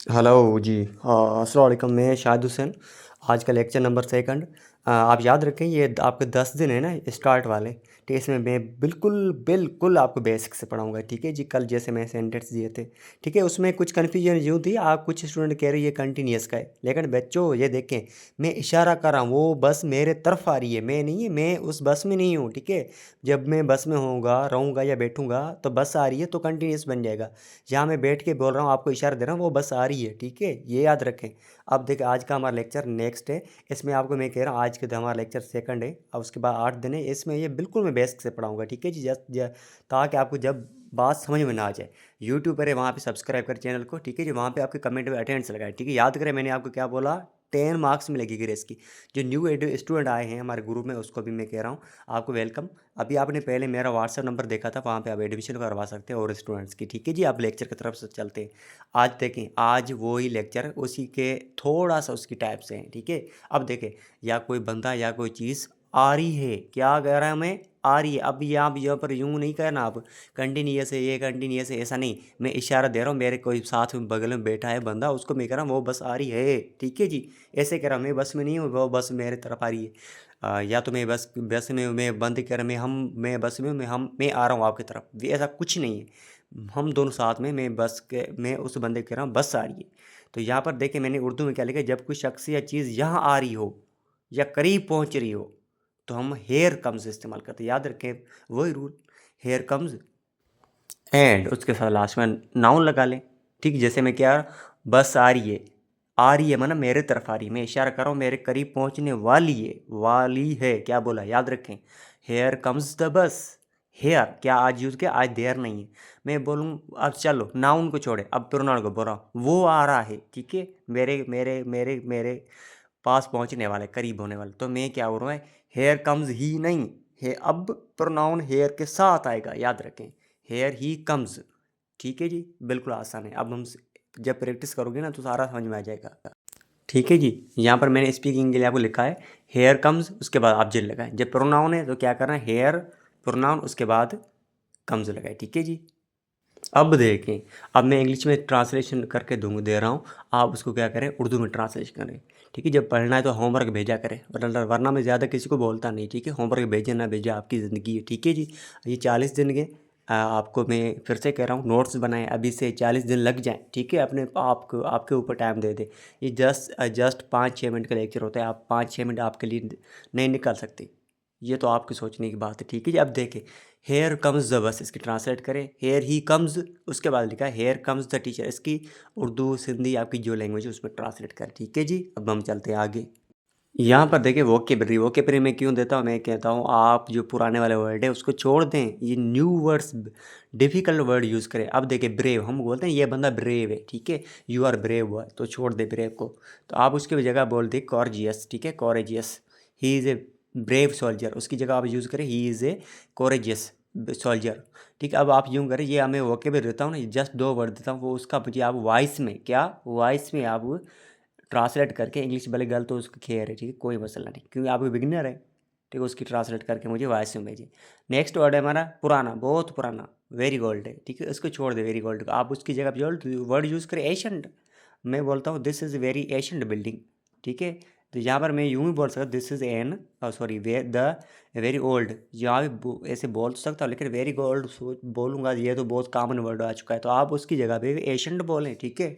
Hello जी। अस्सलाम वालेकुम। मैं शाहिद हुसैन। आज का लेक्चर नंबर सेकंड। आप याद रखें ये आपके 10 दिन है ना स्टार्ट वाले। तो इसमें मैं बिल्कुल बिल्कुल आपको बेसिक से पढ़ाऊंगा। ठीक है जी। कल जैसे मैं सेंटेंस दिए थे, ठीक है, उसमें कुछ कन्फ्यूजन यूँ थी। आप कुछ स्टूडेंट कह रहे ये कंटिन्यूस का है, लेकिन बच्चों ये देखें, मैं इशारा कर रहा हूँ, वो बस मेरे तरफ आ रही है, मैं नहीं है, मैं उस बस में नहीं हूँ। ठीक है, जब मैं बस में होऊंगा, रहूँगा या बैठूंगा तो बस आ रही है तो कंटिन्यूस बन जाएगा। जहाँ मैं बैठ के बोल रहा हूँ, आपको इशारा दे रहा हूँ, वो बस आ रही है। ठीक है, ये याद रखें। अब देखिए, आज का हमारा लेक्चर नेक्स्ट है। इसमें आपको मैं कह रहा हूँ, आज के हमारा लेक्चर सेकंड है, और उसके बाद 8 दिन है। इसमें ये बिल्कुल मैं बेसिक से पढ़ाऊँगा। ठीक है जी। ताकि आपको जब बात समझ में ना आ जाए, यूट्यूब पर है, वहाँ पे सब्सक्राइब करें चैनल को। ठीक है जी। वहाँ पे आपके कमेंट में अटेंडेंस लगाए। ठीक है, याद करें मैंने आपको क्या बोला, 10 मार्क्स मिलेगी ग्रेस की। जो न्यू स्टूडेंट आए हैं हमारे ग्रुप में, उसको भी मैं कह रहा हूँ आपको वेलकम। अभी आपने पहले मेरा व्हाट्सएप नंबर देखा था, वहाँ पे आप एडमिशन करवा सकते हैं और स्टूडेंट्स की। ठीक है जी। आप लेक्चर की तरफ से चलते हैं। आज देखें, आज वही लेक्चर उसी के थोड़ा सा उसकी टाइप से है। ठीक है, अब देखें, या कोई बंदा या कोई चीज़ आ रही है, क्या कह रहा है हमें, आ रही है। अब यहाँ पर यूँ नहीं कहना आप कंटिन्यूस है, ये कंटिन्यूस है, ऐसा नहीं। मैं इशारा दे रहा हूँ, मेरे कोई साथ में बगल में बैठा है बंदा, उसको मैं कह रहा हूँ वो बस आ रही है। ठीक है जी। ऐसे कह रहा हूँ, मैं बस में नहीं हूँ, वो बस मेरे तरफ आ रही है। या तो मैं बस बस में, मैं बंद कर, मैं बस में, मैं आ रहा हूँ आपकी तरफ, भी ऐसा कुछ नहीं है। हम दोनों साथ में, मैं उस बंदे कह रहा हूँ बस आ रही है। तो यहाँ पर देखिए मैंने उर्दू में क्या लिखा है, जब कोई शख्स या चीज़ यहाँ आ रही हो या करीब पहुँच रही हो तो हम हेयर कम्स इस्तेमाल करते हैं। याद रखें वही रूल, हेयर कम्स एंड उसके साथ लास्ट में नाउन लगा लें। ठीक, जैसे मैं क्या, बस आ रही है, आ रही है माना मेरे तरफ आ रही है, मैं इशारा कर रहा हूँ मेरे करीब पहुँचने वाली है, वाली है, क्या बोला, याद रखें, here comes the bus. Here क्या आज यूज़ किया, आज देयर नहीं है। मैं बोलूँ, अब चलो नाउन को छोड़े, अब प्रोनाउन को बोल रहा हूँ, वो आ रहा है। ठीक है, मेरे मेरे मेरे मेरे पास पहुँचने वाले, करीब होने वाले, तो मैं क्या बोल रहा हूँ, हेयर कम्स ही नहीं है। अब प्रोनाउन हेयर के साथ आएगा, याद रखें, हेयर ही कम्स। ठीक है जी, बिल्कुल आसान है। अब हम जब प्रैक्टिस करोगे ना तो सारा समझ में आ जाएगा। ठीक है जी। यहाँ पर मैंने स्पीकिंग के लिए आपको लिखा है हेयर कम्स, उसके बाद ऑब्जेक्ट लगाए। जब प्रोनाउन है तो क्या करना है, हेयर प्रोनाउन, उसके बाद कम्स लगाए। ठीक है जी। अब देखें, अब मैं इंग्लिश में ट्रांसलेशन करके दे रहा हूँ, आप उसको क्या करें, उर्दू में ट्रांसलेशन करें। ठीक है, जब पढ़ना है तो होमवर्क भेजा करें, वरना मैं ज़्यादा किसी को बोलता नहीं। ठीक है, होमवर्क भेजे ना भेजे आपकी ज़िंदगी है। ठीक है जी। ये 40 दिन के आपको मैं फिर से कह रहा हूँ, नोट्स बनाएं अभी से, 40 दिन लग जाएं। ठीक है, अपने आपको, आपके ऊपर टाइम दे दे। ये जस्ट 5-6 मिनट का लेक्चर होता है, आप 5-6 मिनट आपके लिए नहीं निकाल सकते। ये तो आपकी सोचने की बात है। ठीक है जी। अब देखें, हेयर कम्स द बस, इसकी ट्रांसलेट करें, हेयर ही कम्स, उसके बाद लिखा है हेयर कम्स द टीचर। इसकी उर्दू सिंधी आपकी जो लैंग्वेज है उसमें ट्रांसलेट करें। ठीक है जी। अब हम चलते हैं आगे। यहाँ पर देखिए वोकेबलरी में क्यों देता हूँ, मैं कहता हूँ आप जो पुराने वाले वर्ड है उसको छोड़ दें, ये new words, difficult word use करें। अब देखिए ब्रेव, हम बोलते हैं ये बंदा ब्रेव है। ठीक है, यू आर ब्रेव हुआ तो छोड़ दे ब्रेव को, तो आप उसकी जगह बोल दे कॉरेजियस। ठीक है, courageous, he is a brave soldier, उसकी जगह आप यूज़ करें ही इज़ ए कोरेजियस सोल्जर। ठीक है, अब आप यूँ करें, ये हमें वोकेबलरी देता हूँ ना, जस्ट 2 वर्ड देता हूँ, वो उसका मुझे आप वॉइस में, क्या वॉइस में आप ट्रांसलेट करके, इंग्लिश भले गलत तो उसकी खैर है। ठीक है, कोई मसला नहीं, क्योंकि आप बिगिनर है। ठीक है, उसकी ट्रांसलेट करके मुझे वॉइस में भेजिए। नेक्स्ट वर्ड है हमारा पुराना, बहुत पुराना, वेरी गोल्ड है। ठीक है, उसको छोड़ दे वेरी गोल्ड को, आप उसकी जगह जो वर्ड यूज़ करें एशेंट। मैं बोलता हूँ this is very ancient building. ठीक है, तो यहाँ पर मैं यूँ ही बोल सकता, this is an, sorry, the very old, यहाँ भी ऐसे बोल सकता हूँ, लेकिन वेरी गोल्ड बोलूँगा ये तो बहुत कॉमन वर्ड आ चुका है, तो आप उसकी जगह पे एशेंट बोलें। ठीक है,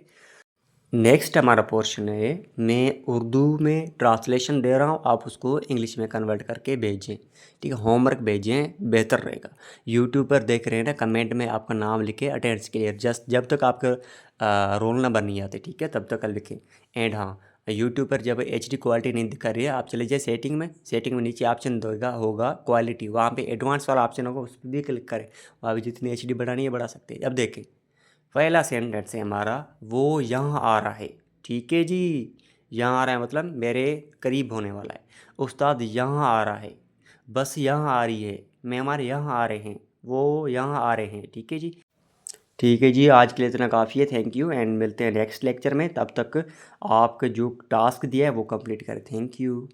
नेक्स्ट हमारा पोर्शन है, मैं उर्दू में ट्रांसलेशन दे रहा हूँ, आप उसको इंग्लिश में कन्वर्ट करके भेजें। ठीक है, होमवर्क भेजें, बेहतर रहेगा। यूट्यूब पर देख रहे हैं ना, कमेंट में आपका नाम लिखे अटेंडेंस क्लियर, जस्ट जब तक आपका रोल नंबर नहीं आते। ठीक है, तब तक लिखें। एंड हाँ, यूट्यूब पर जब HD क्वालिटी नहीं दिखा रही है, आप चले जाए सेटिंग में नीचे ऑप्शन देगा होगा क्वालिटी, वहाँ पे एडवांस वाला ऑप्शन होगा, उस पर भी क्लिक करें, वहाँ भी जितनी HD बढ़ानी है बढ़ा सकते हैं। अब देखें, पहला सेंटेंस है हमारा, वो यहाँ आ रहा है। ठीक है जी, यहाँ आ रहा है मतलब मेरे करीब होने वाला है। उस्ताद यहाँ आ रहा है, बस यहाँ आ रही है, मेहमान यहाँ आ रहे हैं, वो यहाँ आ रहे हैं। ठीक है जी। ठीक है जी, आज के लिए इतना काफ़ी है। थैंक यू, एंड मिलते हैं नेक्स्ट लेक्चर में। तब तक आपका जो टास्क दिया है वो कंप्लीट करें। Thank you.